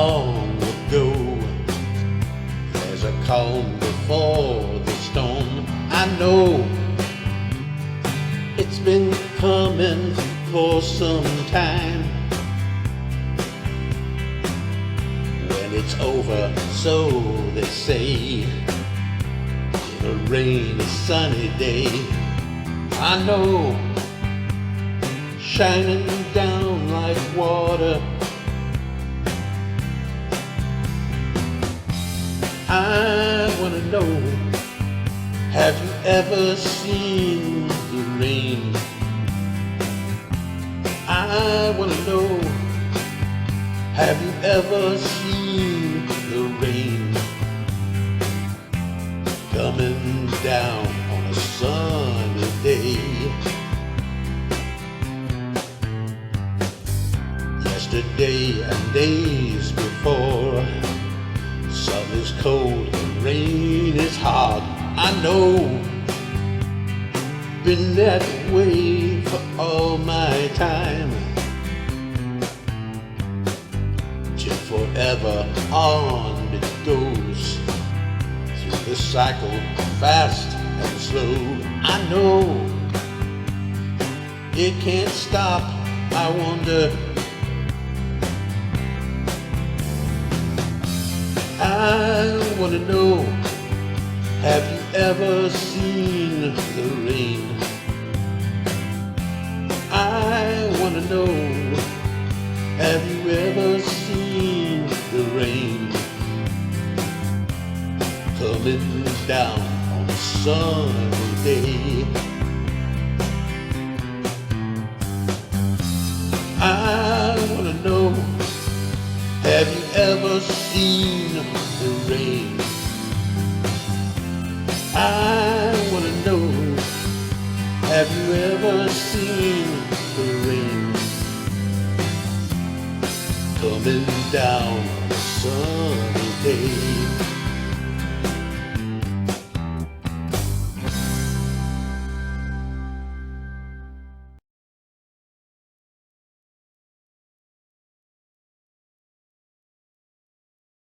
long ago. There's a calm before the storm. I know it's been coming for some time. When it's over, so they say, it'll rain a sunny day. I know, shining down like water. I wanna know, have you ever seen the rain? I wanna know, have you ever seen the rain coming down on a sunny day? Yesterday and days before, sun is cold and rain is hard. I know, been that way for all my time. Till forever on it goes, through the cycle, fast and slow. I know, it can't stop, I wonder. I wanna know, have you ever seen the rain? I wanna know, have you ever seen the rain coming down on a sunny day? I wanna know, have you ever seen the rain? I wanna know, have you ever seen the rain coming down on a sunny day?